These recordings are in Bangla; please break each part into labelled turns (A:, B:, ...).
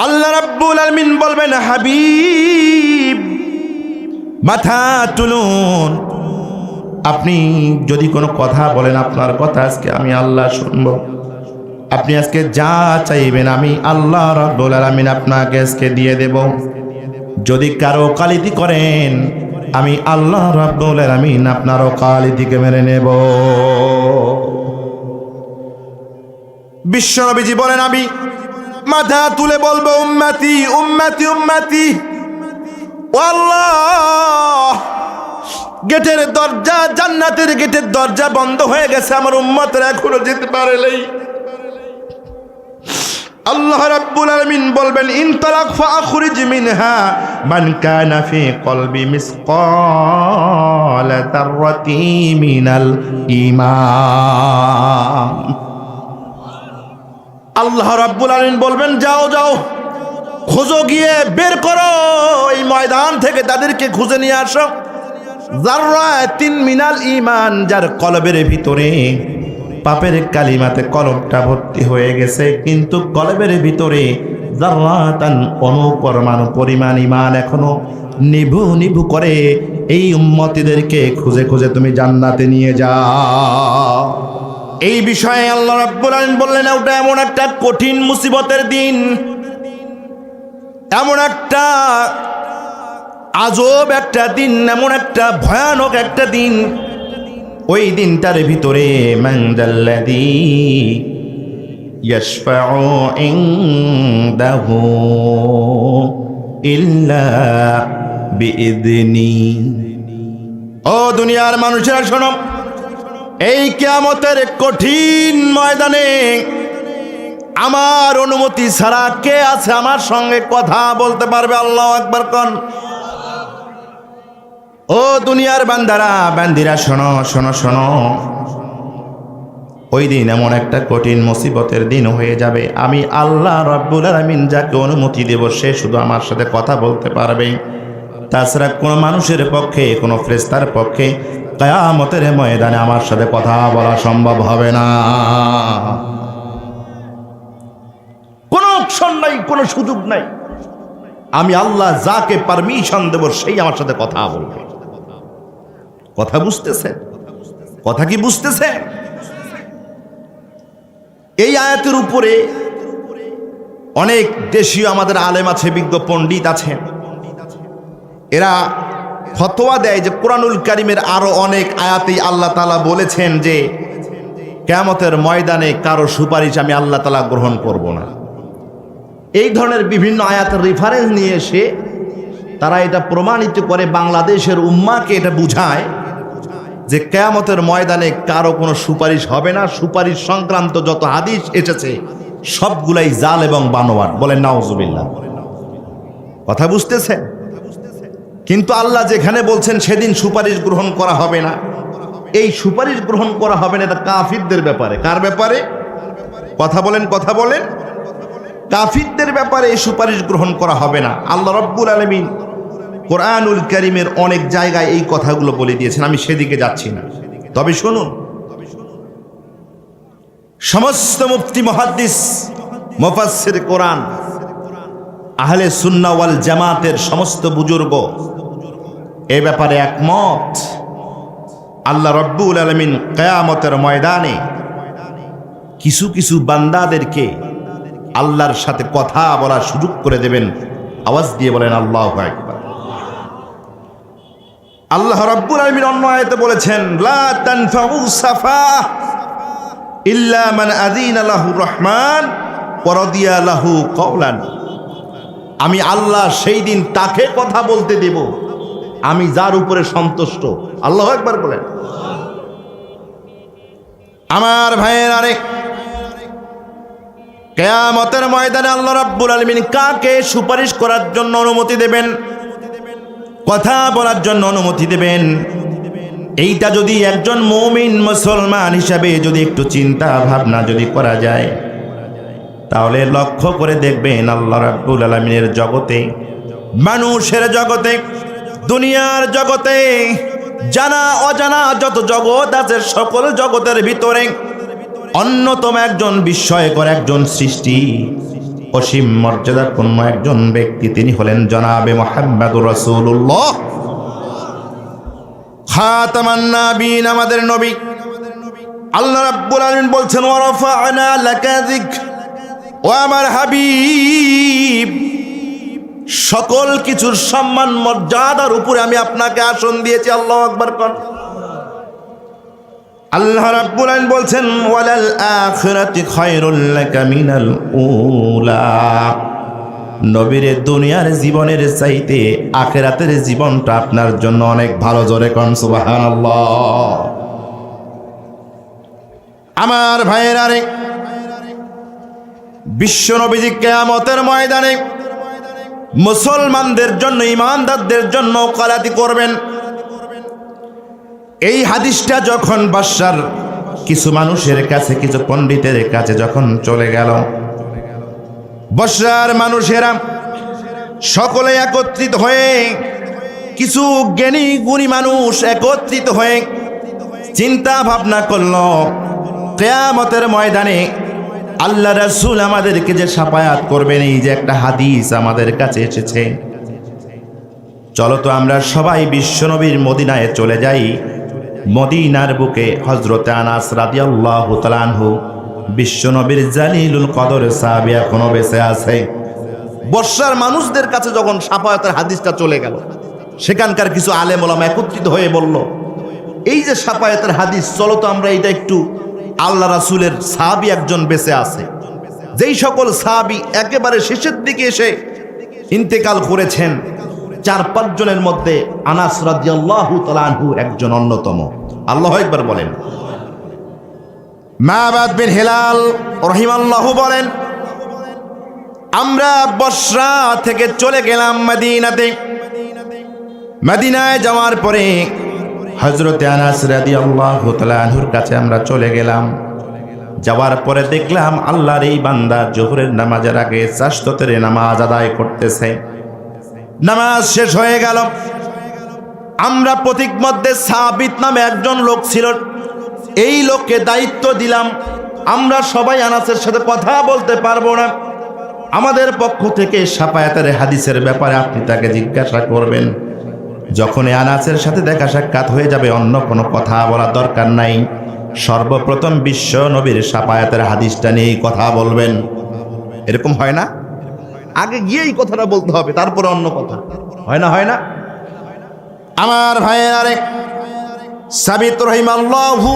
A: আল্লাহ রাব্বুল আলামিন বলবেন, হাবিব মাথা তুলুন। আপনি যদি কোনো কথা বলেন, আপনার কথা আজকে আমি আল্লাহ শুনবো। আপনি আজকে যা চাইবেন আমি আল্লাহ রাব্বুল আলামিন আপনাকে আজকে দিয়ে দেব। যদি কারো ওকালতি করেন, আমি আল্লাহ রাব্বুল আলামিন আপনার ওকালতিকে মেনে নেব। বিশ্বনবীজি বলেন, আমি মাথা তুলে বলবো, উম্মতি উম্মতি উম্মতি। ও আল্লাহ, গেটের দরজা, জান্নাতের গেটের দরজা বন্ধ হয়ে গেছে, আমার উম্মতরা এখনো যেতে পারে নাই। আল্লাহ রাব্বুল আলামিন বলবেন, ইনতালাক ফাখরিজ মিনহা মান কানা ফি কলবি মিসকাল যাররাতি মিনাল ঈমান। আল্লাহ রাব্বুল আলামিন বলবেন, যাও যাও, খোঁজো, গিয়ে বের করো এই ময়দান থেকে, তাদেরকে খুঁজে নিয়ে আসো। যাররাতিন মিনাল ঈমান, যার কলবের ভিতরে পাপের কালিমাতে কলবটা ভর্তি হয়ে গেছে, কিন্তু কলবের ভিতরে যাররাতান অনুপরমাণু পরিমাণ ঈমান এখনো নিভু নিভু করে। এই উম্মতিদেরকে খুঁজে খুঁজে তুমি জান্নাতে নিয়ে যাও। এই বিষয়ে আল্লাহ রাব্বুল আলামিন বললেন, ওটা এমন একটা কঠিন মুসিবতের দিন, এমন একটা আজব একটা দিন, এমন একটা ভয়ানক একটা দিন। ওই দিনটার ভিতরে মান যাল্লাযী ইয়াশফাউ ইনদাহু ইল্লা বিইذনি। ও দুনিয়ার মানুষেরা শোনো, এই কিয়ামতের কঠিন ময়দানে আমার অনুমতি ছাড়া কে আছে আমার সঙ্গে কথা বলতে পারবে? আল্লাহু আকবার কোন। ও দুনিয়ার বান্দারা বান্দিরা শোনো শোনো শোনো, ওই দিন এমন একটা কঠিন মুসিবতের দিন হয়ে যাবে, আমি আল্লাহ রাব্বুল আলামিন যাকে অনুমতি দেব সে শুধু আমার সাথে কথা বলতে পারবে। তাছাড়া কোনো মানুষের পক্ষে, কোনো ফেরেশতার পক্ষে কিয়ামতের ময়দানে আমার সাথে কথা বলা সম্ভব হবে না। কোনো অপশন নাই, কোনো সুযোগ নাই। আমি আল্লাহ যাকে পারমিশন দেব সেই আমার সাথে কথা বলবে। কথা বুঝতেছে? কথা কি বুঝতেছে? এই আয়াতের উপরে অনেক দেশীয় আমাদের আলেম আছে, বিজ্ঞ পণ্ডিত আছে, এরা ফতোয়া দেয় যে কোরআনুল কারীমের আরো অনেক আয়াতেই আল্লাহ তাআলা বলেছেন যে কিয়ামতের ময়দানে কারো সুপারিশ আমি আল্লাহ তাআলা গ্রহণ করব না। এই ধরনের বিভিন্ন আয়াতের রেফারেন্স নিয়ে এসে তারা এটা প্রমাণিত করে, বাংলাদেশের উম্মাকে এটা বুঝায় যে কিয়ামতের ময়দানে কারো কোনো সুপারিশ হবে না। সুপারিশ সংক্রান্ত যত হাদিস এসেছে সবগুলাই জাল এবং বানোয়াট। বলেন নাউজুবিল্লাহ। কথা বুঝতেছে? কিন্তু আল্লাহ যেখানে বলছেন সেদিন সুপারিশ গ্রহণ করা হবে না, এই সুপারিশ গ্রহণ করা হবে না, এটা কাফিরদের ব্যাপারে। কার ব্যাপারে? কথা বলেন, কথা বলেন। কাফিরদের ব্যাপারে এই সুপারিশ গ্রহণ করা হবে না। আল্লাহ রাব্বুল আলামিন কোরআনুল কারীমের অনেক জায়গায় এই কথাগুলো বলে দিয়েছেন, আমি সেদিকে যাচ্ছি না। তবে শুনুন, সমস্ত মুফতি, মুহাদ্দিস, মুফাসসির কোরআন, আহলে সুন্নাহ ওয়াল জামাতের সমস্ত বুজুর্গ এই ব্যাপারে একমত। আল্লাহ রাব্বুল আলামিন কিয়ামতের ময়দানে কিছু কিছু বান্দাদেরকে আল্লাহর সাথে কথা বলার সুযোগ করে দেবেন। আওয়াজ দিয়ে বলেন আল্লাহু আকবার। আল্লাহ রাব্বুল আলামিন অন্য আয়াতে বলেছেন, লা তানফাউ সাফাহ ইল্লা মান আযিনা লাহু রহমান ওয়া রাদিয়া লাহু কওলান। আমি আল্লাহ সেই দিন তাকে কথা বলতে দেব আমি যার উপরে সন্তুষ্ট। আল্লাহু আকবার বলেন। আমার ভাইয়ের, আরে কিয়ামতের ময়দানে আল্লাহ রাব্বুল আলামিন কাকে সুপারিশ করার জন্য অনুমতি দেবেন, কথা বলার জন্য অনুমতি দেবেন, এইটা যদি একজন মুমিন মুসলমান হিসাবে যদি একটু চিন্তা ভাবনা যদি করা যায়, তাহলে লক্ষ্য করে দেখবেন আল্লাহ রাব্বুল আলামিনের জগতে, মানুষের জগতে, দুনিয়ার জগতে, জানা অজানা যত জগৎ আছে সকল জগতের ভিতরে অন্যতম একজন বিস্ময়কর একজন সৃষ্টি, অসীম মর্যাদাপূর্ণ একজন ব্যক্তি, তিনি হলেন জনাবে মুহাম্মদুর রাসূলুল্লাহ খাতামান নাবিয়িন, আমাদের নবী। আল্লাহ রাব্বুল আলামিন বলছেন ওয়া রাফা'না লাকা যিকর, ও আমার হাবিব, সকল কিছুর সম্মান মর্যাদার উপরে আমি আপনাকে আসন দিয়েছি। আল্লাহু আকবার কোন। আল্লাহ রাব্বুল আলামিন বলছেন ওয়ালাল আখিরাতি খায়রুল লাকা মিনাল উলা, নবীর দুনিয়ার জীবনের চাইতে আখিরাতের জীবনটা আপনার জন্য অনেক ভালো। জোরে কোন সুবহানাল্লাহ। আমার ভাইয়েরা রে, বিশ্ব নবীজি কিয়ামতের ময়দানে মুসলমানদের জন্য, ঈমানদারদের জন্য ওকালতি করবেন। এই হাদিসটা যখন বাদশার কিছু মানুষের কাছে, কিছু পণ্ডিতের কাছে যখন চলে গেল, বাদশার মানুষেরা সকলে একত্রিত হয়ে, কিছু জ্ঞানী গুণী মানুষ একত্রিত হয়ে চিন্তা ভাবনা করলো, কিয়ামতের ময়দানে আল্লাহ রাসূল আমাদেরকে যে শাফায়াত করবেন, এই যে একটা হাদিস আমাদের কাছে এসেছে, চলো তো আমরা সবাই বিশ্বনবীর মদিনায় চলে যাই। মদিনার বুকে হযরতে আনাস রাদিয়াল্লাহু তাআলা আনহু, বিশ্বনবীর জালিলুল কদর সাহাবী, এখনো বেঁচে আছে। বর্ষার মানুষদের কাছে যখন শাফায়াতের হাদিসটা চলে গেল, সেখানকার কিছু আলেম ওলামা একত্রিত হয়ে বলল, এই যে শাফায়াতের হাদিস, চলো তো আমরা এটা একটু, আল্লাহ রাসূলের সাহাবী একজন বেঁচে আছে, যেই সকল সাহাবী একেবারে শেষের দিকে এসে ইন্তেকাল করেছেন, 4-5 জনের মধ্যে আনাস রাদিয়াল্লাহু তাআলা আনহু একজন অন্যতম। আল্লাহু আকবার বলেন। মাবাদ বিন হিলাল রাহিমাল্লাহু বলেন, আমরা বসরা থেকে চলে গেলাম মদিনাতে। মদিনায় যাওয়ার পরে হযরতে আনাস রাদিয়াল্লাহু তাআলা আনহুর কাছে আমরা চলে গেলাম। যাওয়ার পরে দেখলাম আল্লাহর এই বান্দা জোহরের নামাজের আগে চাশতের নামাজ আদায় করতেছে। নামাজ শেষ হয়ে গেল। আমরা প্রতীক মধ্যে সাবিত নামে একজন লোক ছিল, এই লোককে দায়িত্ব দিলাম, আমরা সবাই আনাসের সাথে কথা বলতে পারবো না, আমাদের পক্ষ থেকে শাফায়াতের হাদিসের ব্যাপারে আপনি তাকে জিজ্ঞাসা করবেন। যখন আনাসের সাথে দেখা সাক্ষাৎ হয়ে যাবে, অন্য কোনো কথা বলার দরকার নাই, সর্বপ্রথম বিশ্ব নবীর শাফায়াতের হাদিসটা নিয়েই কথা বলবেন। এরকম হয় না? আগে গিয়ে এই কথাটা বলতে হবে, তারপরে অন্য কথা। হয় না? হয় না? আমার ভাইয়েরা রে, সাবিত রাহিমাল্লাহু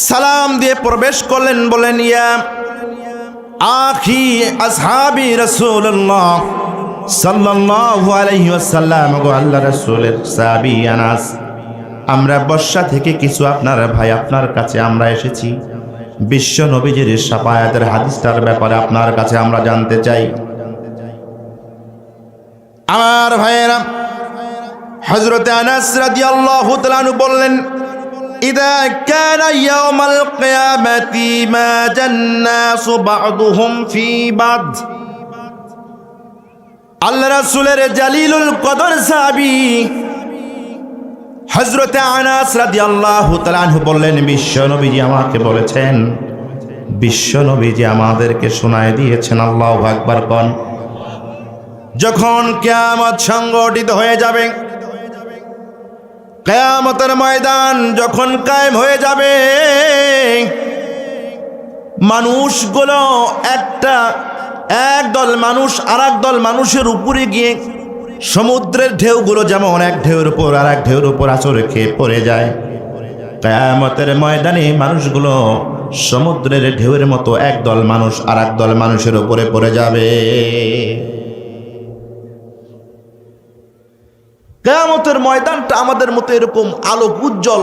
A: সালাম দিয়ে প্রবেশ করলেন, বলেন ইয়া আখি আসহাবি রাসূলুল্লাহ সাল্লাল্লাহু আলাইহি ওয়াসাল্লাম, গো আল্লাহ রাসূলের সাহাবী আনাস, আমরা বর্ষা থেকে কিছু আপনার ভাই আপনার কাছে আমরা এসেছি, বিশ্ব নবীজির শাফায়াতের হাদিসটার ব্যাপারে আপনার কাছে আমরা জানতে চাই। আমার ভাইয়েরা, হযরতে আনাস রাদিয়াল্লাহু তাআলা আনহু বললেন, ইদা কানা ইয়াউমাল কিয়ামাতি মা জান্নাসু বা'দুহুম ফি বা'দ। আল্লাহ রাসূলের জালিলুল কদর সাহাবী হযরতে আনাস রাদিয়াল্লাহু তাআলা আনহু বললেন, বিশ্ব নবীজি আমাকে বলেছেন, বিশ্ব নবীজি আমাদেরকে শোনায় দিয়েছেন, আল্লাহু আকবার কোন, যখন কিয়ামত সংগঠিত হয়ে যাবে, কিয়ামতের ময়দান যখন কায়েম হয়ে যাবে, মানুষগুলো একদল মানুষ আরেক দল মানুষের উপরে গিয়ে, সমুদ্রের ঢেউগুলো যেমন এক ঢেউর উপর আর এক ঢেউর উপর আছড়ে খেয়ে পড়ে যায়, কিয়ামতের ময়দানে মানুষগুলো সমুদ্রের ঢেউয়ের মতো একদল মানুষ আর একদল মানুষের উপরে পড়ে যাবে। কিয়ামতের ময়দানটা আমাদের মতো এরকম আলোক উজ্জ্বল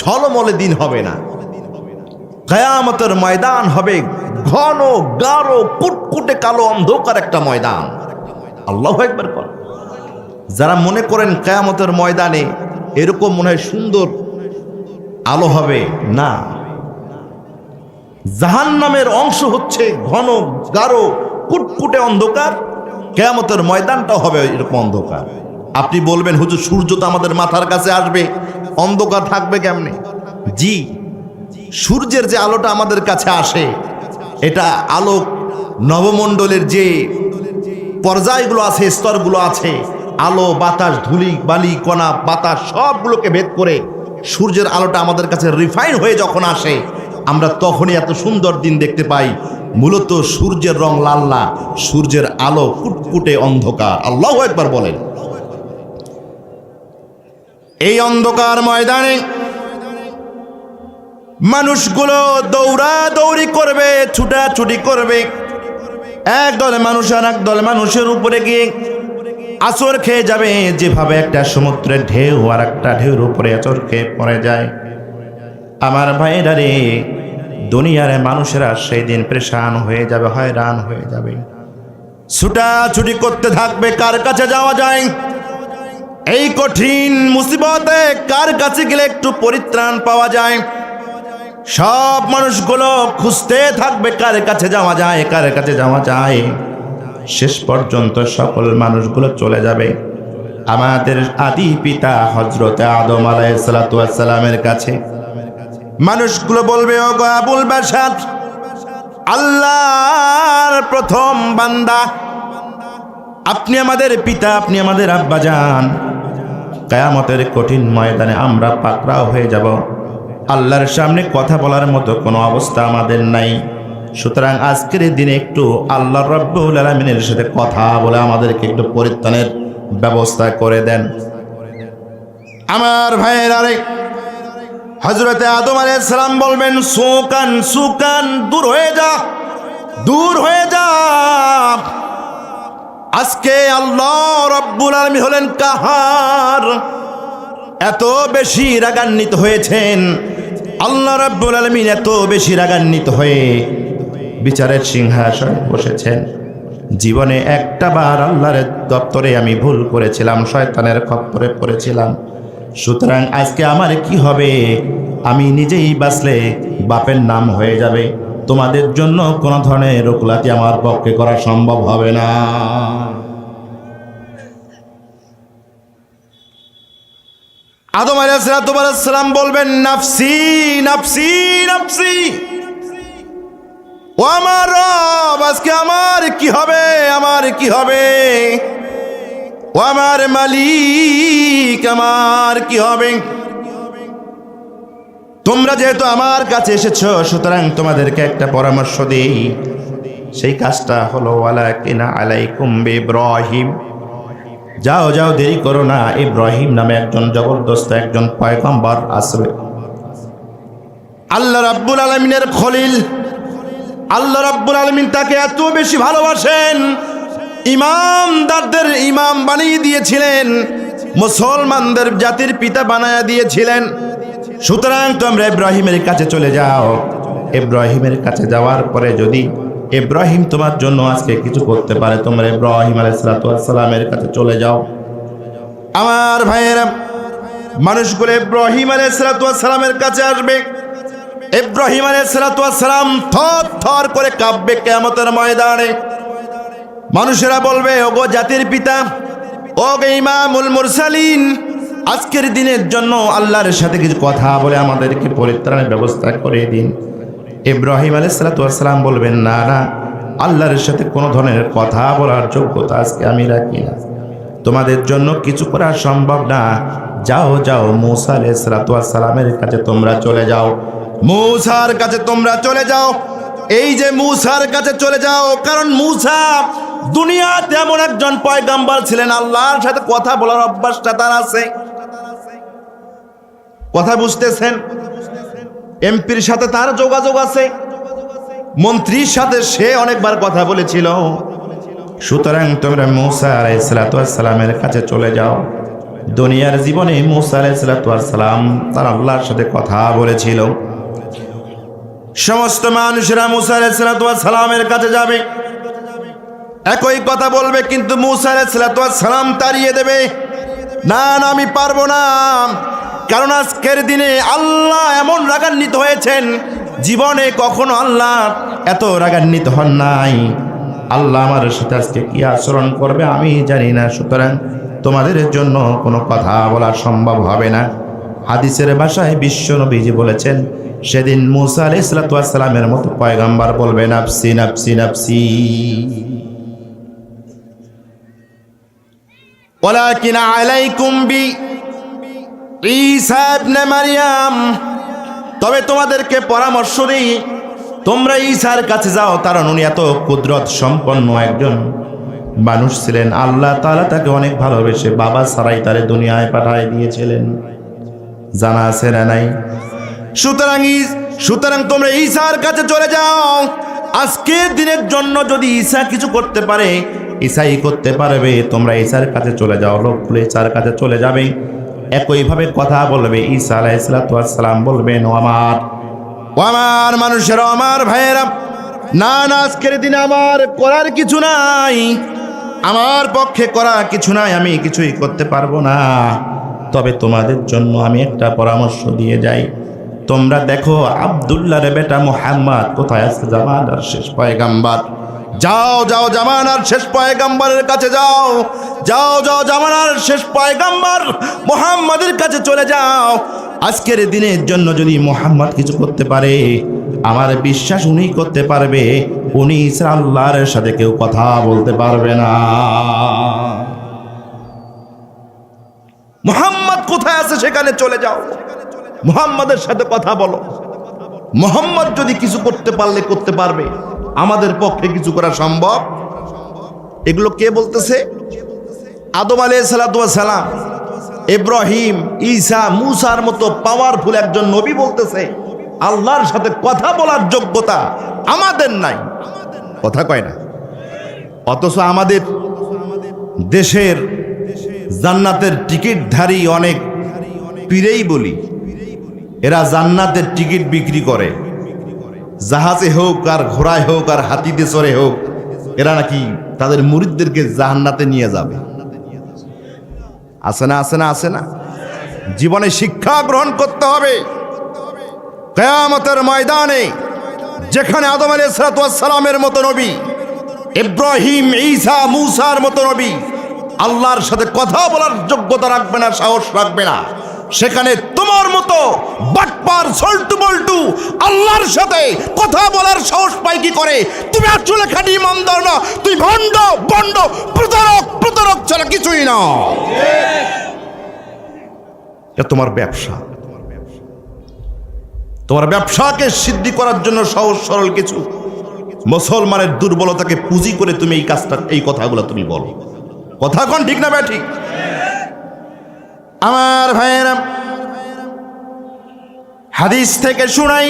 A: ঝলমলে দিন হবে না। কিয়ামতের ময়দান হবে ঘন গাঢ় কুটকুটে কালো অন্ধকার একটা ময়দান। আল্লাহু আকবার বল। যারা মনে করেন কিয়ামতের ময়দানে এরকম মনে হয় সুন্দর আলো হবে, না, জাহান্নামের অংশ হচ্ছে ঘন গাঢ় কুটকুটে অন্ধকার, কিয়ামতের ময়দানটাও হবে এরকম অন্ধকার। আপনি বলবেন হুজুর সূর্য তো আমাদের মাথার কাছে আসবে, অন্ধকার থাকবে কেমনে? জি, সূর্যের যে আলোটা আমাদের কাছে আসে, এটা আলোক নবমণ্ডলের যে পর্যায়গুলো আছে, স্তরগুলো আছে, আলো বাতাস ধূলি বালি কণা বাতাস সবগুলোকে ভেদ করে সূর্যের আলোটা আমাদের কাছে রিফাইন হয়ে যখন আসে, আমরা তখনই এত সুন্দর দিন দেখতে পাই। মূলত সূর্যের রং লাল না, সূর্যের আলো কুটকুটে অন্ধকার। আল্লাহু আকবার বলেন। এই অন্ধকার ময়দানে মানুষগুলো দৌড়াদৌড়ি করবে, ছুটাছুটি করবে। একদল মানুষ আর একদল মানুষের উপরে গিয়ে আছর খেয়ে যাবে, যেভাবে একটা সমুদ্রের ঢেউ আর একটা ঢেউর উপরে আছর খেয়ে পড়ে যায়। আমার ভাইরা রে, দুনিয়ার মানুষেরা সেই দিন পেরেশান হয়ে যাবে, হয়রান হয়ে যাবে, ছুটাছুটি করতে থাকবে কার কাছে যাওয়া যায়। এই কঠিন মুসিবতে কার কাছে গেলে একটু পরিত্রাণ পাওয়া যায়। সব মানুষগুলো খুঁজতে থাকবে কার কাছে যাওয়া যায়, কার কাছে যাওয়া যায়। শেষ পর্যন্ত সকল মানুষগুলো চলে যাবে আমাদের আদি পিতা হযরত আদম আলাইহিস সালাতু ওয়াস সালামের কাছে। মানুষগুলো বলবে, ও গো আবুল বাশার, আল্লাহর প্রথম বান্দা, আপনি আমাদের পিতা, আপনি আমাদের আব্বাজান। কিয়ামতের কঠিন ময়দানে আমরা পাকড়াও হয়ে যাব, আল্লাহর সামনে কথা বলার মতো কোনো অবস্থা আমাদের নাই। সুতরাং আজকের দিনে একটু আল্লাহ রাব্বুল আলামিনের সাথে কথা বলে আমাদেরকে একটু পরিত্রাণের ব্যবস্থা করে দেন। আমার ভাইয়েরা রে, হযরত আদম আলাইহিস সালাম বলবেন, সুকান সুকান, দূর হয়ে যা, দূর হয়ে যা। আজকে আল্লাহ রাব্বুল আলামিন হলেন কাহার, এত বেশি রাগান্বিত হয়েছেন। আল্লাহ রাব্বুল আলামিন এত বেশি রাগান্বিত হয়ে বিচারের সিংহাসনে বসেছেন। জীবনে একটা বার আল্লাহর দপ্তরে আমি ভুল করেছিলাম, শয়তানের খপ্পরে পড়েছিলাম। সুতরাং আজকে আমার কি হবে? আমি নিজেই বাঁচলে বাপের নাম হয়ে যাবে। তোমাদের জন্য কোনো ধরনের রোকলাতি আমার পক্ষে করা সম্ভব হবে না। আদম আলাইহিস সালাম বলবেন, নাফসি নাফসি নাফসি, ও আমার রব, আজকে আমার কি হবে, আমার কি হবে? ও আমার মালিক, আমার কি হবে? তোমরা যেহেতু আমার কাছে এসেছো, সুতরাং তোমাদেরকে একটা পরামর্শ দিই। সেই কাজটা হলো, ওয়ালাকিনা আলাইকুম বিইব্রাহিম, যাও যাও, দেরি করো না। ইব্রাহিম নামে একজন জবরদস্ত একজন পয়গম্বর আসবে, আল্লাহ রাব্বুল আলামিনের খলিল। আল্লাহ রাব্বুল আলামিন তাকে এত বেশি ভালোবাসেন, ইমামদারদের ইমাম বানিয়ে দিয়েছিলেন, মুসলমানদের জাতির পিতা বানায়া দিয়েছিলেন। সুতরাং তোমরা ইব্রাহিমের কাছে চলে যাও। ইব্রাহিমের কাছে যাওয়ার পরে যদি ইব্রাহিম তোমার জন্য আজকে কিছু করতে পারে, তোমরা ইব্রাহিম আলাইহিস সালামের কাছে চলে যাও। আমার ভাইয়েরা, মানুষগুলো ইব্রাহিম আলাইহিস সালামের কাছে আসবে। ইব্রাহিম আলাইহিস সালাম থর থর করে কাঁপবে কিয়ামতের ময়দানে। মানুষেরা বলবে, ওগো জাতির পিতা, ওগো ইমামুল মুরসালিন, আজকের দিনের জন্য আল্লাহর সাথে কিছু কথা বলে আমাদেরকে পরিত্রাণের ব্যবস্থা করে দিন। ইব্রাহিম আলাইহিস সালাম বলবেন, না না, আল্লাহর সাথে কোনো ধরনের কথা বলার যোগ্যতা আজকে আমি রাখি না, তোমাদের জন্য কিছু করা সম্ভব না। যাও যাও, মূসা আলাইহিস সালামের কাছে তোমরা চলে যাও, মূসার কাছে তোমরা চলে যাও। এই যে মূসার কাছে চলে যাও, কারণ মূসা দুনিয়াতে এমন একজন পয়গম্বর ছিলেন, আল্লাহর সাথে কথা বলার অভ্যাসটা তার আছে। কথা বুঝতেছেন? এমপির সাথে তার যোগাযোগ আছে, মন্ত্রীর সাথে সে অনেকবার কথা বলেছিল। সুতরাং তোমরা মূসা আলাইহিস সালামের কাছে চলে যাও। দুনিয়ার জীবনে মূসা আলাইহিস সালাম তার আল্লাহর সাথে কথা বলেছিল। সমস্ত মানুষেরা মূসা আলাইহিস সালামের কাছে যাবে, একই কথা বলবে, কিন্তু মূসা আলাইহিস সালাম তাড়িয়ে দেবে, না না, আমি পারবো না। কারণ আজকের দিনে আল্লাহ এমন রাগান্বিত হয়েছেন, জীবনে কখনো আল্লাহ এত রাগান্বিত হন নাই। আল্লাহ আমার সাথে আজকে কি আচরণ করবে আমি জানি না। সুতরাং তোমাদের জন্য কোনো কথা বলা সম্ভব হবে না। হাদিসের ভাষায় বিশ্ব নবীজি বলেছেন, সেদিন মুসা আলাইহিস সালামের মতো পয়গম্বর বলবে নাফসি নাফসি নাফসি। ওয়ালাকিন আলাইকুম বি ঈসা ইবনে মারইয়াম, তবে তোমাদেরকে পরামর্শ দিই তোমরা ঈসার কাছে যাও, কারণ উনি এত কুদরত সম্পন্ন একজন মানুষ ছিলেন। আল্লাহ তাআলা তাকে অনেক ভালোবেসে বাবা ছাড়াই তারে দুনিয়ায় পাঠিয়ে দিয়েছিলেন, জানা আছে না নাই? সুতরাং তোমরা ঈসার কাছে চলে যাও। আজকের দিনের জন্য যদি ঈসা কিছু করতে পারে, ঈসাই করতে পারবে। তোমরা ঈসার কাছে চলে যাও, লোকগুলো ঈসার কাছে চলে যাবে, একইভাবে কথা বলবে। ঈসা আলাইহিস সালাম বলবেন, ও আমার মানুষেরা, আমার ভাইয়েরা, না না, আজকের দিনে আমার করার কিছু নাই, আমার পক্ষে করা কিছু নাই, আমি কিছুই করতে পারবো না। তবে তোমাদের জন্য আমি একটা পরামর্শ দিয়ে যাই। তোমরা দেখো আব্দুল্লাহর বেটা মুহাম্মদ কোথায় আছে, জামানার শেষ পয়গাম্বর। যাও যাও জামানার শেষ পয়গাম্বরের কাছে যাও, যাও যাও জামানার শেষ পয়গাম্বর মুহাম্মদের কাছে চলে যাও। আজকের দিনের জন্য যদি মুহাম্মদ কিছু করতে পারে, আমার বিশ্বাস উনি করতে পারবে। উনি ছাড়া আল্লাহর সাথে কেউ কথা বলতে পারবে না। মুহাম্মদ কোথায় আছে সেখানে চলে যাও, মুহাম্মদের সাথে কথা বলো। মুহাম্মদ যদি কিছু করতে পারলে করতে পারবে, আমাদের পক্ষে কিছু করা সম্ভব? এগুলো কে বলতেছে? আদম আলাইহিস সালাম, ইব্রাহিম, ঈসা, মুসার মতো পাওয়ারফুল একজন নবী বলতেছে আল্লাহর সাথে কথা বলার যোগ্যতা আমাদের নাই। কথা কয় না? অথচ আমাদের দেশের জান্নাতের টিকিটধারী অনেক পীরেই বলি, এরা জান্নাতের টিকিট বিক্রি করে, জাহাজে হোক আর ঘোড়ায় হোক আর হাতিতে চড়ে হোক, এরা নাকি তাদের মুরিদদেরকে জান্নাতে নিয়ে যাবে। আছে না, আছে না, আছে না? জীবনে শিক্ষা গ্রহণ করতে হবে। কিয়ামতের ময়দানে যেখানে আদম আলাইহিস সালামের মতো নবী, ইব্রাহিম, ঈসা, মুসার মতো নবী আল্লাহর সাথে কথা বলার যোগ্যতা রাখবে না, সাহস রাখবে না, সেখানে তোমার মতো বাটপার সল্টু বল্টু আল্লাহর সাথে কথা বলার সাহস পায় কি করে? তুমি আসলে খাঁটি ইমানদার না, তুই ভণ্ড ভণ্ড প্রতারক, প্রতারক ছাড়া কিছুই না। এটা তোমার ব্যবসা, তোমার ব্যবসাকে সিদ্ধি করার জন্য সহজ সরল কিছু মুসলমানের দুর্বলতাকে পুঁজি করে তুমি এই কাজটা, এই কথাগুলো তুমি বলো। কথা কোন ঠিক না ব্যাঠিক? আমার ভাইয়েরা, হাদিস থেকে শুনাই,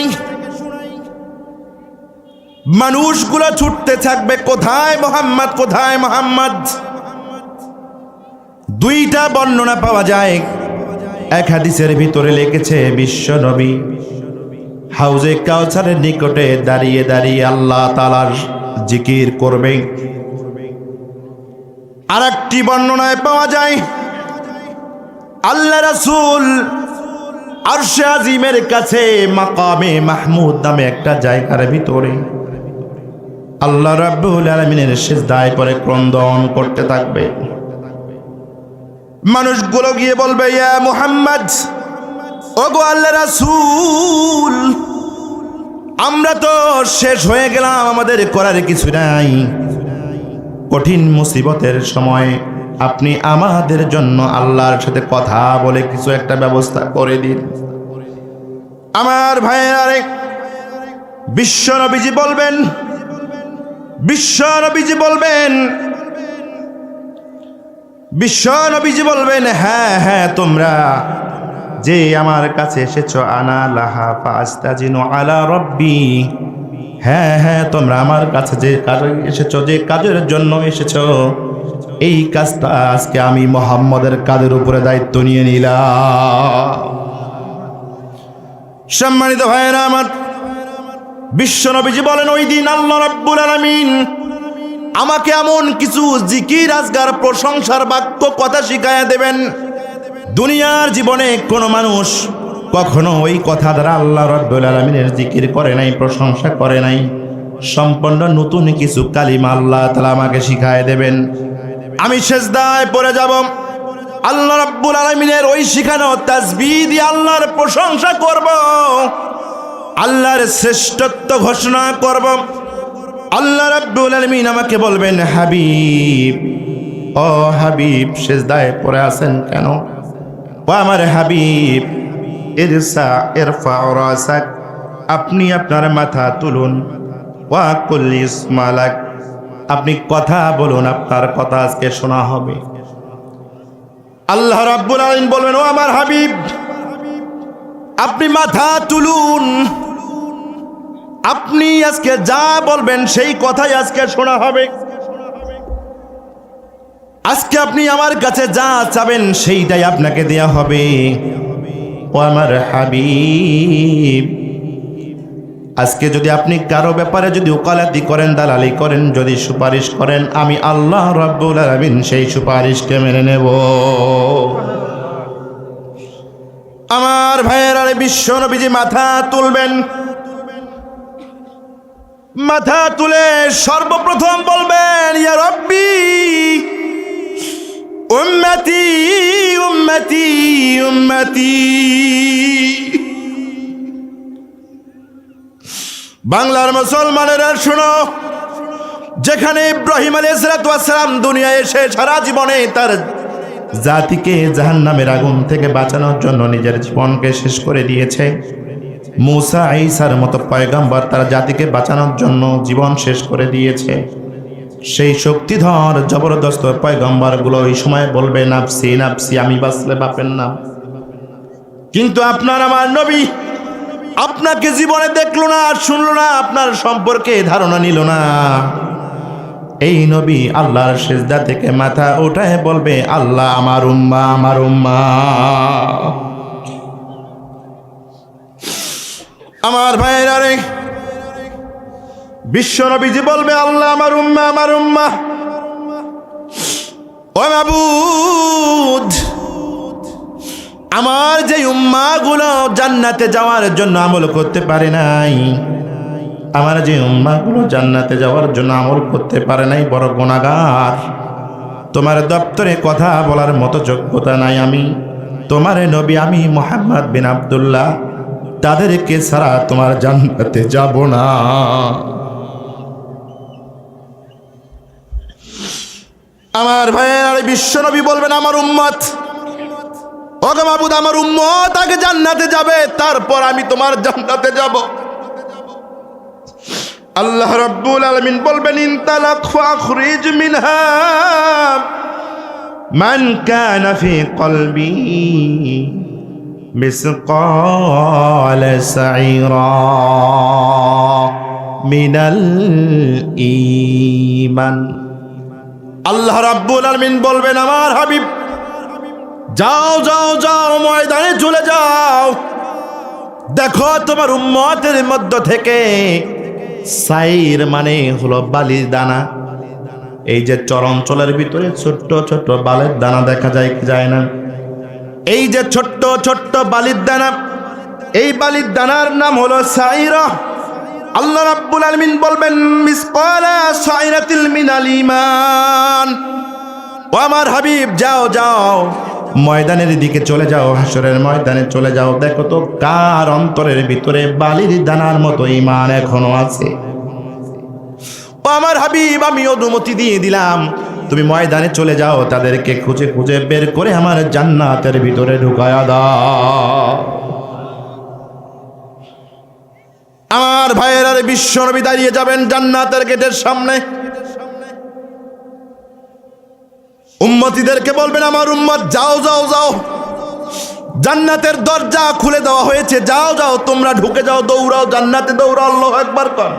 A: মানুষগুলো ছুটতে থাকবে কোথায় মুহাম্মদ, কোথায় মুহাম্মদ। দুইটা বর্ণনা পাওয়া যায়। এক হাদিসের ভিতরে লিখেছে বিশ্ব নবী হাউজে কাউসারের নিকটে দাঁড়িয়ে দাঁড়িয়ে আল্লাহ তাআলার জিকির করবে। আর একটি বর্ণনায় পাওয়া যায় আল্লাহ রাসূল আরশে আজিমের কাছে মাকামে মাহমুদ নামে একটা জায়গার ভিতরে আল্লাহ রাব্বুল আলামিনের সিজদায় পড়ে ক্রন্দন করতে থাকবে। মানুষগুলো গিয়ে বলবে, ইয়া মুহাম্মদ, ওগো আল্লাহ রাসূল, আমরা তো শেষ হয়ে গেলাম, আমাদের করার কিছু নাই। কঠিন মুসিবতের সময় আপনি আমাদের জন্য আল্লাহর সাথে কথা বলে কিছু একটা ব্যবস্থা করে দিন। আমার ভাইয়েরা, বিশ্ব নবীজি বলবেন, বিশ্ব নবীজি বলবেন, বিশ্ব নবীজি বলবেন, হ্যাঁ হ্যাঁ, তোমরা যে আমার কাছে এসেছো, আনা লাহা ফাস্তাজিনু আলা রব্বি, হ্যাঁ হ্যাঁ, তোমরা আমার কাছে যে কাজে এসেছো, যে কাজের জন্য এসেছো, এই কাজটা আজকে আমি মুহাম্মদের কাঁধের উপরে দায়িত্ব নিয়ে নিলাম। সম্মানিত ভাইয়েরা আমার, বিশ্ব নবীজি বলেন, ওই দিন আল্লাহ রাব্বুল আলামিন আমাকে এমন কিছু জিকির, আজগার, প্রশংসার বাক্য, কথা শিখাইয়া দেবেন, দুনিয়ার জীবনে কোনো মানুষ কখনো ওই কথা দ্বারা আল্লাহ রাব্বুল আলামিনের জিকির করে নাই, প্রশংসা করে নাই। সম্পূর্ণ নতুন কিছু কালিমা আল্লাহ তাআলা আমাকে শিখায় দেবেন। আমি সিজদায় পড়ে যাব, আল্লাহ রাব্বুল আলামিনের ওই শিখানো তাসবিহ দিয়ে আল্লাহর প্রশংসা করব। আল্লাহর শ্রেষ্ঠত্ব ঘোষণা করব। আল্লাহ রাব্বুল আলামিন আমাকে বলবেন, হাবিব, ও হাবিব, সিজদায় পড়ে আছেন কেন? ও আমার হাবিব, ইরফা রাসাক, আপনি আপনার মাথা তুলুন। ওয়া কুল ইসমালাক, আপনি কথা বলুন, আপনার কথা আজকে শোনা হবে। আল্লাহ রাব্বুল আলামিন বলবেন, ও আমার হাবিব, আপনি মাথা তুলুন, আপনি আজকে যা বলবেন সেই কথাই আজকে শোনা হবে। আজকে আপনি আমার কাছে যা চাবেন সেইটাই আপনাকে দেয়া হবে। ও আমার হাবিব, আজকে যদি আপনি কারো ব্যাপারে যদি ওকালতি করেন, দালালি করেন, যদি সুপারিশ করেন, আমি আল্লাহ রাব্বুল আলামিন সেই সুপারিশকে মেনে নেব। আমার ভাইয়ের আরে বিশ্ব নবীজি মাথা তুলবেন। মাথা তুলে সর্বপ্রথম বলবেন, ইয়া রব্বি উম্মতি উম্মতি উম্মতি। বাংলার মুসলমানেরা শোনো, যেখানে ইব্রাহিম আলাইহিস সালাম দুনিয়ায় এসে সারা জীবনে তার জাতিকে জাহান্নামের আগুন থেকে বাঁচানোর জন্য নিজের জীবনকে শেষ করে দিয়েছে, মূসা ঈসার মতো পয়গম্বর তার জাতিকে বাঁচানোর জন্য জীবন শেষ করে দিয়েছে, সেই শক্তিধর জবরদস্ত পয়গম্বরগুলো ওই সময় বলবে, নাফসি নাফসি, আমি বাঁচলে বাপের নাম। কিন্তু আপনার আমার নবী আপনাকে জীবনে দেখলো না, শুনলো না, আপনার সম্পর্কে ধারণা নিল না। এই নবী আল্লাহর সিজদা থেকে মাথা উঠায় বলবে, আল্লাহ আমার উম্মা, আমার উম্মা। আমার ভাইয়েরা রে, বিশ্ব নবীজি বলবে, আল্লাহ আমার উম্মা, আমার উম্মা। ও মাবুদ, আমার যে উম্মাগুলো জান্নাতে যাওয়ার জন্য আমল করতে পারে নাই, আমার যে উম্মাগুলো জান্নাতে যাওয়ার জন্য আমল করতে পারে নাই, বড় গুনাহগার, তোমার দপ্তরে কথা বলার মতো যোগ্যতা নাই আমি, তোমার নবী আমি মুহাম্মদ বিন আব্দুল্লাহ, তাদেরকে ছাড়া তোমার জান্নাতে যাব না। আমার ভাইয়ের বিশ্ব নবী বলবেন, আমার উম্মত, ওগো মাবুদ, আমার উম্মত আগে জান্নাতে যাবে, তারপর আমি তোমার জান্নাতে যাব। আল্লাহ রাব্বুল আলামিন বলবেন, ইনতালাক ফাখরিজ মিনহা মান কানা ফি কলবি মিসকাল সাইরা মিনাল ঈমান। আল্লাহ রাব্বুল আলামিন বলবেন, আমার হাবিব, যাও যাও যাও, ময়দানে চলে যাও, দেখো তোমার উম্মতের মধ্য থেকে সাইর মানে হলো বালির দানা, এই যে চরাঞ্চলের ভিতরে ছোট্ট ছোট্ট বালির দানা দেখা যায় কি যায় না, এই যে ছোট্ট ছোট্ট বালির দানা, এই বালির দানার নাম হলো সাইরা। আল্লাহ রাব্বুল আলামিন বলবেন, মিসকালা সাইরাতিল মিনাল ঈমান। ও আমার হাবিব, যাও যাও, ময়দানের দিকে চলে যাও, হাসরের ময়দানে চলে যাও, দেখো তো কার অন্তরের ভিতরে বালির দানার মতো ঈমান এখনো আছে। ও আমার হাবিব, আমি অনুমতি দিয়ে দিলাম, তুমি ময়দানে চলে যাও, তাদেরকে খুঁজে খুঁজে বের করে আমার জান্নাতের ভিতরে ঢুকায়া দাও। আমার ভাইয়েরা, বিশ্ব নবী দাঁড়িয়ে যাবেন জান্নাতের গেটের সামনে, উম্মতিদেরকে বলবেন, আমার উম্মত, যাও যাও যাও, জান্নাতের দরজা খুলে দেওয়া হয়েছে, যাও যাও, তোমরা ঢুকে যাও, দৌড়াও, জান্নাতে দৌড়াও, আল্লাহু আকবার কর।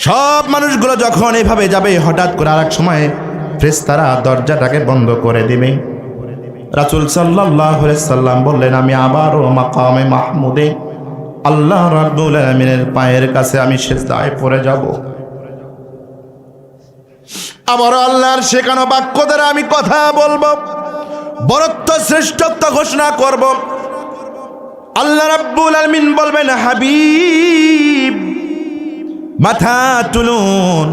A: সব মানুষগুলো যখন এভাবে যাবে, হঠাৎ করে আর এক সময় ফেরেশতারা দরজাটাকে বন্ধ করে দিবে। রাসূল সাল্লাল্লাহু আলাইহি সাল্লাম বললেন, আমি আবারও মাকামে মাহমুদে আল্লাহ রাব্বুল আলামিনের পায়ের কাছে আমি সিজদায় পড়ে যাব, আবার আল্লাহর শেখানো বাক্য দ্বারা আমি কথা বলবো, বরত্ব শ্রেষ্ঠত্ব ঘোষণা করব। আল্লাহ রাব্বুল আলামিন বলবেন, হাবিব, মাথা তুলুন,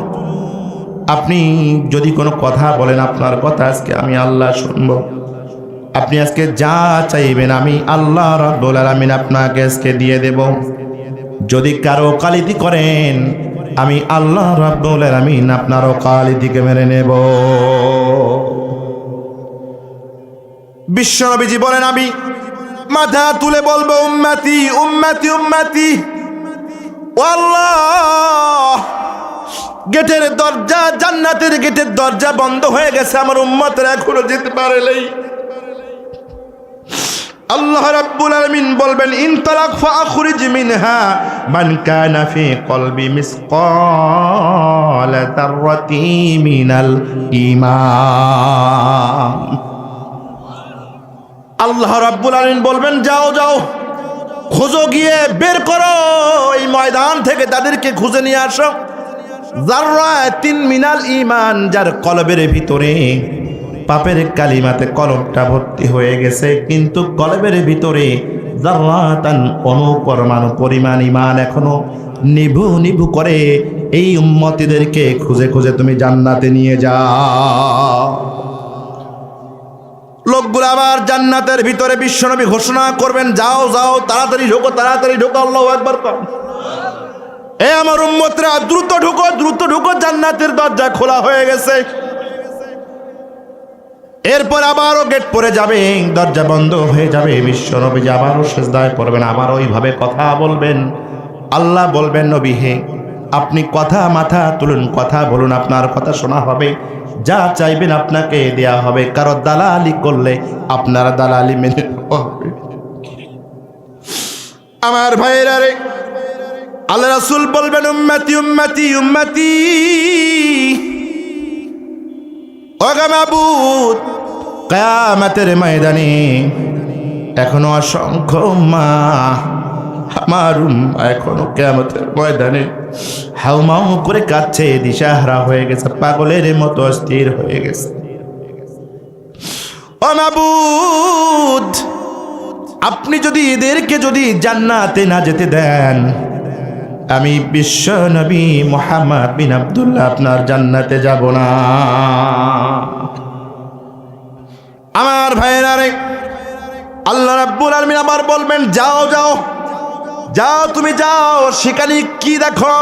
A: আপনি যদি কোনো কথা বলেন, আপনার কথা আজকে আমি আল্লাহ শুনব। আপনি আজকে যা চাইবেন আমি আল্লাহ রাব্বুল আলামিন আপনাকে আজকে দিয়ে দেব। যদি কারো ওকালতি করেন আমি আল্লাহ রাব্বুল আলামিন আপনার ওকালতিকে মেনে নেব। বিশ্বনবীজি বলেন, আমি মাথা তুলে বলবো উম্মতি উম্মতি উম্মতি। ও আল্লাহ, গেটের দরজা, জান্নাতের গেটের দরজা বন্ধ হয়ে গেছে, আমার উম্মতরা এখনো যেতে পারে নাই। আল্লাহ রাব্বুল আলামিন বলবেন, ইনতালাক ফাখরিজ মিনহা মান কানা ফি কলবি মিসকাল যাররাতি মিনাল ঈমান। আল্লাহ রাব্বুল আলামিন বলবেন, যাও যাও, খোঁজো, গিয়ে বের করো এই ময়দান থেকে, তাদেরকে খুঁজে নিয়ে আসো। যাররাতিন মিনাল ঈমান, যার কলবের ভিতরে পাপের কালিমাতে কলবটা ভর্তি হয়ে গেছে, কিন্তু কলবের ভিতরে যাররাতান অনুপরমাণু পরিমাণ ঈমান এখনো নিভু নিভু করে, এই উম্মতিদেরকে খুঁজে খুঁজে তুমি জান্নাতে নিয়ে যাও। লোকগুলো আবার জান্নাতের ভিতরে বিশ্বনবী ঘোষণা করবেন, যাও যাও, তাড়াতাড়ি ঢোকো, তাড়াতাড়ি ঢোকো, আল্লাহু আকবার কর। এ আমার উম্মতরা, দ্রুত ঢোকো, দ্রুত ঢোকো, জান্নাতের দরজা খোলা হয়ে গেছে। এরপর আবারও গেট পড়ে যাবে, দরজা বন্ধ হয়ে যাবে, বিশ্বনবী আবারও সিজদায় পড়বেন, আবার ওইভাবে কথা বলবেন। আল্লাহ বলবেন, নবী হে, আপনি কথা মাথা তুলুন, কথা বলুন, আপনার কথা শোনা হবে, যা চাইবেন আপনাকে দেয়া হবে। কারো দালালি করলে আপনারা দালালি মেনে নেওয়া হবে। আমার ভাইয়েরা রে, আল্লাহ রাসূল বলবেন, উম্মতি উম্মতি উম্মতি। ও মাবুদ, কিয়ামতের ময়দানে এখনো অসংখ্য মা, আমার এখনো কিয়ামতের ময়দানে হাউমাউ করে কাঁদছে, দিশাহারা হয়ে গেছে, পাগলের মতো অস্থির হয়ে গেছে। ও মাবুদ, আপনি যদি এদেরকে যদি জান্নাতে না যেতে দেন, আমি বিশ্ব নবী মুহাম্মদ বিন আব্দুল্লাহ আপনার জান্নাতে যাব না। আমার ভাইয়েরা রে, আল্লাহ রাব্বুল আলামিন আবার বলবেন, যাও যাও যাও, তুমি যাও, সেখানে কি দেখো?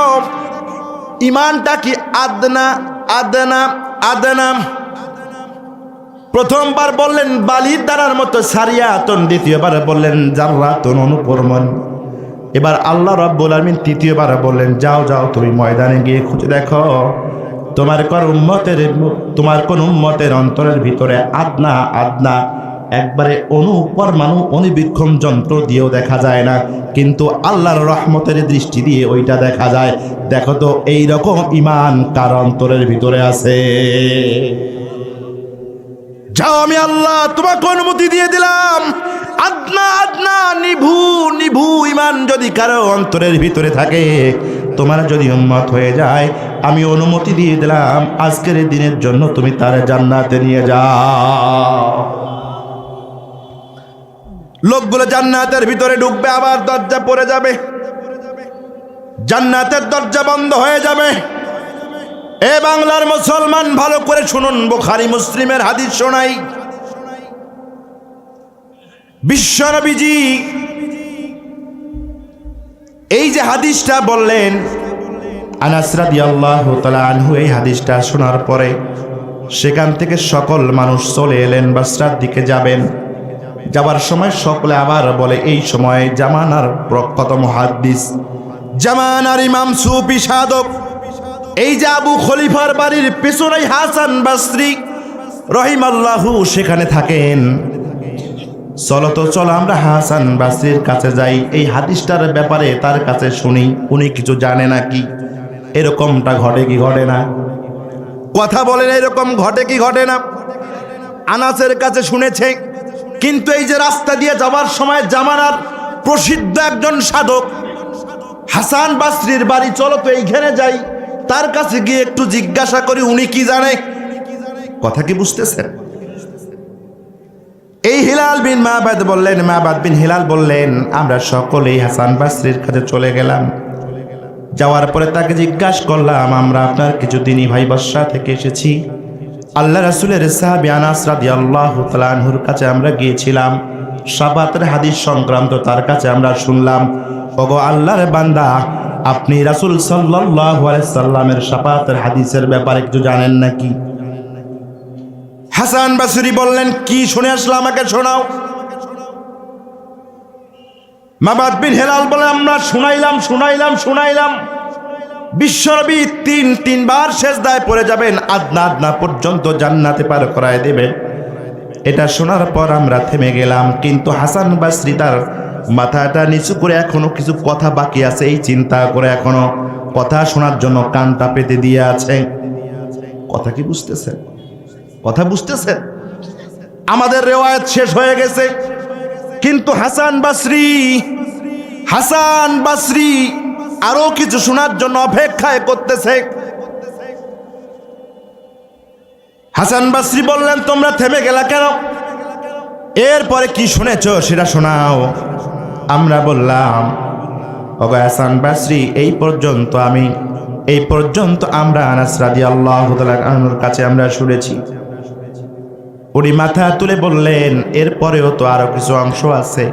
A: ইমানটা কি আদনা আদনা আদনা। প্রথমবার বললেন বালির দানার মতো সারিয়াতুন, দ্বিতীয়বার বললেন যাররাতুন অনুপরমাণ। এবার আল্লাহ রাব্বুল আলামিন তৃতীয়বার বললেন, যাও যাও, তুমি ময়দানে গিয়ে খুঁজে দেখো তোমার কোন উম্মতের অন্তরের ভিতরে আদনা আদনা একবারে অনুপরমাণু অণুবীক্ষণ যন্ত্র দিয়েও দেখা যায় না, কিন্তু আল্লাহর রহমতের দৃষ্টি দিয়ে ওইটা দেখা যায়। দেখো তো এই রকম ঈমান কার অন্তরের ভিতরে আছে। যাও, আমি আল্লাহ তোমাকে অনুমতি দিয়ে দিলাম, আদনা আদনা নিভু নিভু ঈমান যদি কারো অন্তরের ভিতরে থাকে, তোমার যদি উম্মত হয়ে যায়, আমি অনুমতি দিয়ে দিলাম, আজকের দিনের জন্য তুমি তার জান্নাতে নিয়ে যাও। লোকগুলো জান্নাতের ভিতরে ঢুকবে, আবার দরজা পড়ে যাবে, জান্নাতের দরজা বন্ধ হয়ে যাবে। এ বাংলার মুসলমান, ভালো করে শুনুন, বুখারী মুসলিমের হাদিস শোনাই। বিশ্বনবীজি এই যে হাদিসটা বললেন, আনাস রাদিয়াল্লাহু তাআলা আনহু, এই হাদিসটা শোনার পরে সেখান থেকে সকল মানুষ চলে এলেন, বাসরার দিকে যাবেন। যাবার সময় সকলে আবার বলে, এই সময় জামানার প্রখ্যাত মুহাদ্দিস, জামানার ইমাম সুফি সাধক, এই যে আবু খলিফার বাড়ির পেছনেই হাসান বসরি রহিমাল্লাহু সেখানে থাকেন। চলো তো, চলো আমরা হাসান বসরির কাছে যাই, এই হাদিসটার ব্যাপারে তার কাছে শুনি, উনি কিছু জানে নাকি, এরকমটা ঘটে কি ঘটে না। কথা বলেন, এরকম ঘটে কি ঘটে না? আনাসের কাছে শুনেছে, কিন্তু এই যে রাস্তা দিয়ে যাওয়ার সময় জামানার প্রসিদ্ধ একজন সাধক হাসান বসরির বাড়ি, চলো তো এইখানে যাই, তার কাছে গিয়ে একটু জিজ্ঞাসা করি উনি কি জানে। কথা কি বুঝতেছেন? এই হিলাল বিন মাবাদ বললেন, মাবাদ বিন হিলাল বললেন, আমরা সকলেই হাসান বসরির কাছে চলে গেলাম। যাওয়ার পরে তাকে জিজ্ঞাসা করলাম, আমরা আপনার কিছু দিনই ভাই বর্ষা থেকে এসেছি, আল্লাহ রাসূলের সাহাবী আনাস রাদিয়াল্লাহু তাআলা আনহুর কাছে আমরা গিয়েছিলাম, শাফাতের হাদিস সংক্রান্ত তার কাছে আমরা শুনলাম, ওগো আল্লাহর বান্দা, আপনি রাসূল সাল্লাল্লাহু আলাইহি সাল্লামের শাফাতের হাদিসের ব্যাপারে কিছু জানেন নাকি? হাসান বসরি বললেন, কি শুনে আসলে আমাকে শোনাও। মাবাদ বিন হেলাল বলে, আমরা শুনাইলাম। বিশ্বনবী তিনবার সেজদায় পড়ে যাবেন, আদনা পর্যন্ত জান্নাতে পার করায় দেবেন। এটা শোনার পর আমরা থেমে গেলাম, কিন্তু হাসান বসরি তার মাথাটা নিচু করে এখনো কিছু কথা বাকি আছে এই চিন্তা করে এখনো কথা শোনার জন্য কানটা পেতে দিয়ে আছে। কথা কি বুঝতেছেন? কথা বুঝতেছেন? আমাদের রিওয়ায়াত শেষ হয়ে গেছে, কিন্তু হাসান বসরি আরো কিছু শোনার জন্য অপেক্ষায় করতেছে। হাসান বসরি বললেন, তোমরা থেমে গেলা কেন? এরপরে কি শুনেছো সেটা শোনাও। আমরা বললাম, ওগো হাসান বসরি, এই পর্যন্ত আমরা আনাস রাদিয়াল্লাহু তাআলা আনহুর কাছে আমরা শুনেছি। উনি মাথা তুলে বললেন, এরপরেও তো আরো কিছু অংশ আছে।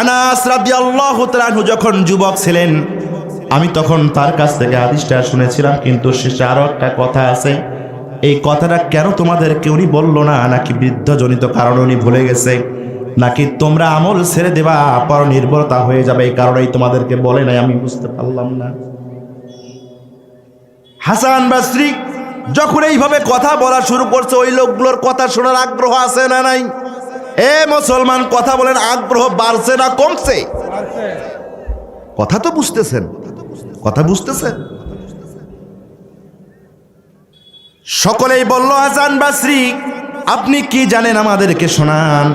A: আনাস রাদিয়াল্লাহু তাআলা আনহু যখন যুবক ছিলেন, আমি তখন তার কাছ থেকে হাদিসটা শুনেছিলাম, কিন্তু শেষে আরো একটা কথা আছে। এই কথাটা কেন তোমাদেরকে উনি বলল না? নাকি বৃদ্ধজনিত কারণে উনি ভুলে গেছে, নাকি তোমরা আমল ছেড়ে দেবা, পর নির্ভরতা হয়ে যাবে, এই কারণেই তোমাদেরকে বলে নাই? আমি বুঝতে পারলাম না। হাসান বসরি যখন এইভাবে কথা বলা শুরু করছে, ওই লোকগুলোর কথা শোনার আগ্রহ আছে না নাই? এ মুসলমান, কথা বলেন, আগ্রহ বাড়ছে না কমছে? কথা তো বুঝতেছেন? কথা বুঝতেছেন? সকলেই বলল, হাসান বসরি আপনি কি জানেন আমাদেরকে শোনান।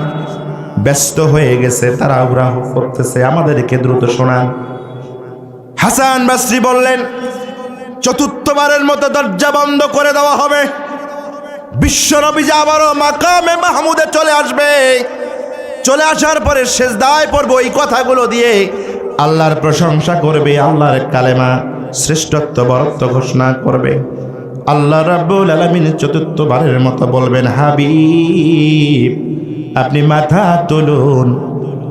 A: ব্যস্ত হয়ে গেছে, তারা আগ্রহ করতেছে, আমাদেরকে দ্রুত শোনান। হাসান বসরি বললেন, চতুর্থবারের মতো দরজা বন্ধ করে দেওয়া হবে। বিশ্বনবী আবারও মাকামে মাহমুদে চলে আসবে। চলে আসার পরে সেজদায় পড়বে, এই কথাগুলো দিয়ে আল্লাহর প্রশংসা করবে, আল্লাহর কালেমা শ্রেষ্ঠত্ব বরত্ব ঘোষণা করবে। আল্লাহ রাব্বুল আলামিন চতুর্থবারের মতো বলবেন, হাবিব আপনি মাথা তুলুন,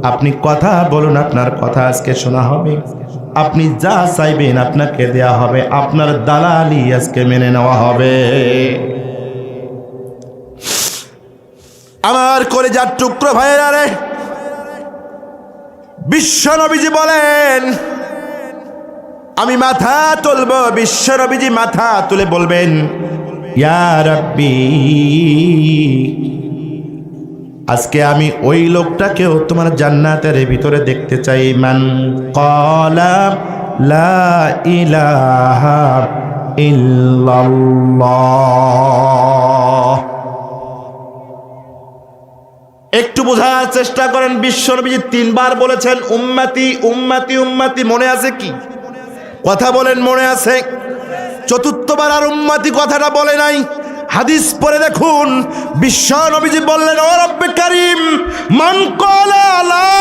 A: আপনি কথা বলুন, আপনার কথা আজকে শোনা হবে, আপনি যা চাইবেন আপনাকে দেয়া হবে, আপনার দালালি আজকে মেনে নেওয়া হবে। আমার কলিজার টুকরো ভাইয়েরা রে, বিশ্বনবীজি বলেন, আমি মাথা তুলব। বিশ্বনবীজি মাথা তুলে বলবেন, ইয়া রাব্বি, আজকে আমি ওই লোকটাকেও তোমার জান্নাতের ভিতরে দেখতে চাই। মান ক্বালা লা ইলাহা ইল্লাল্লাহ। একটু বোঝার চেষ্টা করেন, বিশ্বনবী তিনবার বলেছেন উম্মতি উম্মতি উম্মতি, মনে আছে কি? কথা বলেন, মনে আছে? চতুর্থবার আর উম্মতি কথাটা বলে নাই। হাদিস পড়ে দেখুন, বিশ্বনবীজি বললেন, ও রব্বে কারীম, মান ক্বালা লা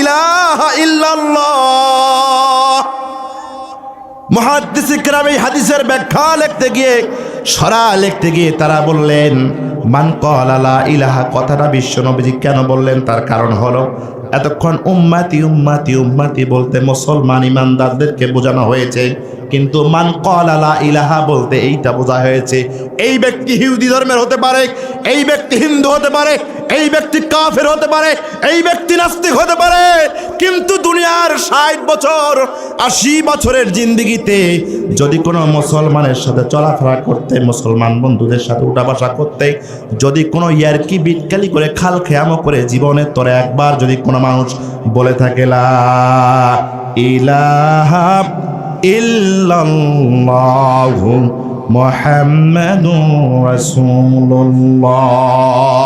A: ইলাহা ইল্লাল্লাহ। মুহাদ্দিস ইকরাম এই হাদিসের ব্যাখ্যা লিখতে গিয়ে, সরা লিখতে গিয়ে তারা বললেন, মান ক্বালা লা ইলাহা কথাটা বিশ্বনবীজি কেন বললেন? তার কারণ হলো, এতক্ষণ উম্মতি উম্মতি উম্মতি বলতে মুসলমান ইমানদারদেরকে বোঝানো হয়েছে, কিন্তু মান ক্বালা লা ইলাহা বলতে এইটা বোঝা হয়েছে, এই ব্যক্তি ইহুদি ধর্মের হতে পারে, এই ব্যক্তি হিন্দু হতে পারে, এই ব্যক্তি কাফের হতে পারে, এই ব্যক্তি নাস্তিক হতে পারে, কিন্তু দুনিয়ার 60 বছর 80 বছরের জিন্দেগিতে যদি কোনো মুসলমানের সাথে চলাফেরা করতে, মুসলমান বন্ধুদের সাথে উঠা বসা করতে, যদি কোনো ইয়ারকি বিটকালি করে খাল খেয়ামো করে জীবনের তরে একবার যদি কোনো মানুষ বলে থাকে লা ইলাহা ইল্লাল্লাহু মুহাম্মাদুর রাসূলুল্লাহ,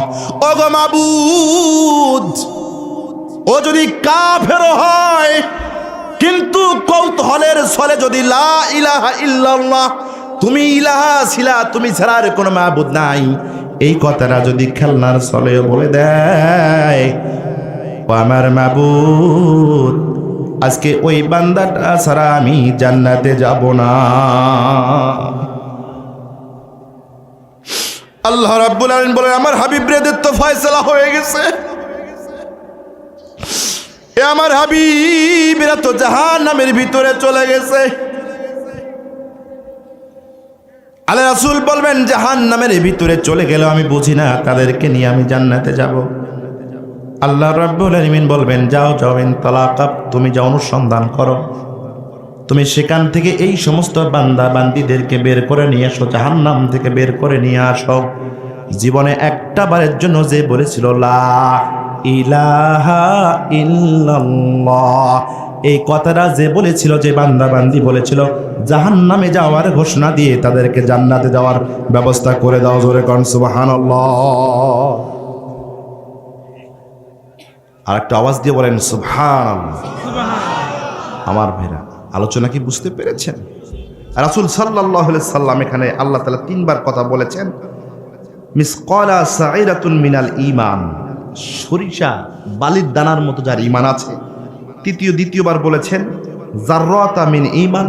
A: ওগো মাবুদ, ও যদি কাফের হয় কিন্তু কৌতূহলের ছলে যদি লা ইলাহা ইল্লাল্লাহ, তুমি ইলাহা ছিলা, তুমি ছাড়া আর কোনো মাবুদ নাই, এই কথাটা যদি খেলনার ছলে বলে দেয়, ও আমার মাবুদ, আজকে ওই বান্দাটা ছাড়া আমি জান্নাতে যাব না। আল্লাহ রাব্বুল আলামিন বলেন আমার হাবিবদের তো ফয়সালা হয়ে গেছে, এ আমার হাবিবরা তো জাহান্নামের ভিতরে চলে গেছে। আল্লাহ রাসূল বলবেন জাহান্নামের ভিতরে চলে গেল আমি বুঝি না, তাদেরকে নিয়ে আমি জান্নাতে যাব। আল্লাহ রাব্বুল আলামিন বলবেন যাও যাও ইনতালাকাব, তুমি যা অনুসন্ধান করো, তুমি সেখান থেকে এই সমস্ত বান্দা বান্দীদেরকে বের করে নিয়ে আসো, জাহান্নাম থেকে বের করে নিয়ে আসো। জীবনে একটা বারের জন্য যে বলেছিল লা ইলাহা ইল্লাল্লাহ, এই কথাটা যে বলেছিল, যে বান্দা বান্দি বলেছিল, জাহান্নামে যাওয়ার ঘোষণা দিয়ে তাদেরকে জান্নাতে যাওয়ার ব্যবস্থা করে দাও। জোরে কোন সুবহানাল্লাহ। আর একটা আওয়াজ দিয়ে বলেন সুবহানাল্লাহ। আমার ভাইরা, আলোচনা কি বুঝতে পেরেছেন? রাসূল সাল্লাল্লাহু আলাইহি সাল্লাম এখানে আল্লাহ তাআলা তিনবার কথা বলেছেন, মিসকালা সাইরাতুন মিনাল ঈমান, সরিষা বালির দানার মতো যার ঈমান আছে। দ্বিতীয়বার বলেছেন যাররাতা মিন ঈমান,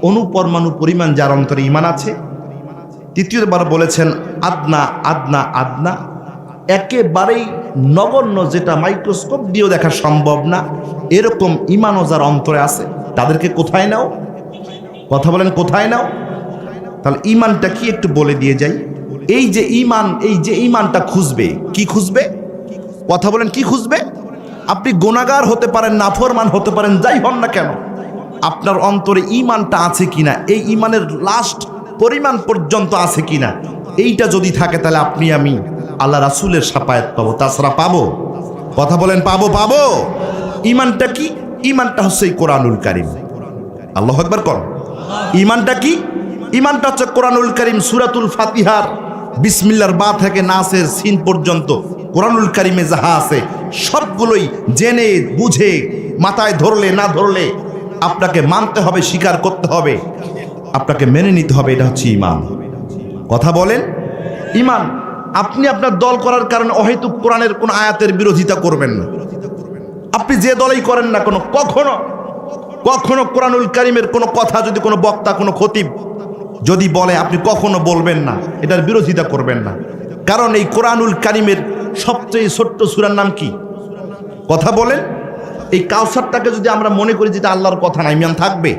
A: অনুপরমাণু পরিমাণ যার অন্তরে ঈমান আছে। তৃতীয়বার বলেছেন আদনা আদনা আদনা, একেবারেই নগণ্য, যেটা মাইক্রোস্কোপ দিয়েও দেখা সম্ভব না, এরকম ঈমানও যার অন্তরে আছে, তাদেরকে কোথায় নাও? কথা বলেন কোথায় নাও? তাহলে ঈমানটা কি একটু বলে দিয়ে যাই। এই যে ঈমান, এই যে ঈমানটা খুঁজবে, কি খুঁজবে? কথা বলেন কি খুঁজবে? আপনি গুনাহগার হতে পারেন, নাফরমান হতে পারেন, যাই হন না কেন, আপনার অন্তরে ঈমানটা আছে কিনা, এই ঈমানের লাস্ট পরিমাণ পর্যন্ত আছে কিনা, এইটা যদি থাকে তাহলে আপনি আমি আল্লাহ রাসূলের শাফায়াত পাবো, তাছাড়া পাবো? কথা বলেন পাবো? পাবো। ঈমানটা কি? ঈমানটা হচ্ছে এই কোরআনুল কারীম। আল্লাহু আকবার কর। ঈমানটা কি? ঈমানটা হচ্ছে কোরআনুল কারীম, সূরাতুল ফাতিহার বিসমিল্লাহর বা থেকে নাসের সিন পর্যন্ত কোরআনুল কারীমে যাহা আছে সবগুলোই জেনে বুঝে মাথায় ধরলে না ধরলে আপনাকে মানতে হবে, স্বীকার করতে হবে, আপনাকে মেনে নিতে হবে। এটা হচ্ছে ঈমান। কথা বলেন ঈমান। আপনি আপনার দল করার কারণে অহেতুক কোরআনের কোন আয়াতের বিরোধিতা করবেন না। আপনি যে দলই করেন না কোনো, কখনো কখনো কোরআনুল কারীমের কোনো কথা যদি কোনো বক্তা, কোনো খতিব যদি বলে, আপনি কখনো বলবেন না, এটার বিরোধিতা করবেন না। কারণ এই কোরআনুল কারীমের সবচেয়ে ছোট্ট সূরার নাম কি? কথা বলেন। এই কাউসারটাকে যদি আমরা মনে করি যেটা আল্লাহর কথা না, ঈমান থাকবে?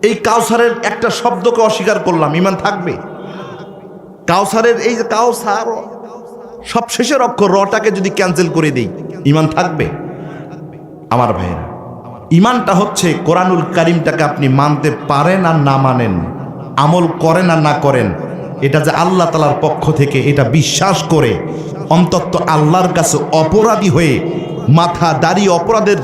A: এই কাউসারের একটা শব্দকে অস্বীকার করলাম, ঈমান থাকবে? কাউসারের এই যে কাউসার সব শেষের অক্ষর রটাকে যদি ক্যান্সেল করে দেই, ঈমান থাকবে? আমার ভাইয়েরা, ঈমানটা হচ্ছে কোরআনুল কারীমটাকে আপনি মানতে পারেন আর না মানেন, আমল করেন আর না করেন, এটা যে আল্লাহ তাআলার পক্ষ থেকে, এটা বিশ্বাস করে অন্তত আল্লাহর কাছে অপরাধী হয়ে মাথা দাঁড়িয়ে অপরাধের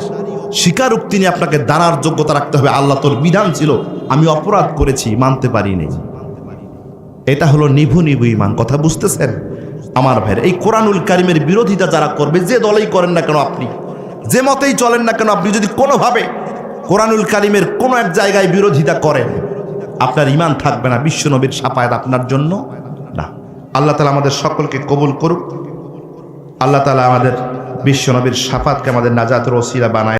A: স্বীকারোক্তি নিয়ে আপনাকে দাঁড়ার যোগ্যতা রাখতে হবে। আল্লাহ তোর বিধান ছিল, আমি অপরাধ করেছি, মানতে পারিনি। এটা হলো নিভু নিভু ঈমান। কথা বুঝতেছেন আমার ভাইরা? এই কোরআনুল কারীমের বিরোধিতা যারা করবে, যে দলেই করেন না কেন, আপনি যে মতেই চলেন না কেন, আপনি যদি কোনোভাবে কোরআনুল কারীমের কোনো এক জায়গায় বিরোধিতা করেন, আপনার ঈমান থাকবে না, বিশ্বনবীর শাফায়াত আপনার জন্য না। আল্লাহ তাআলা আমাদের সকলকে কবুল করুক। আল্লাহ তাআলা আমাদের বিশ্বনবীর শাফায়াতকে আমাদের নাজাতের ওসিলা বানায়।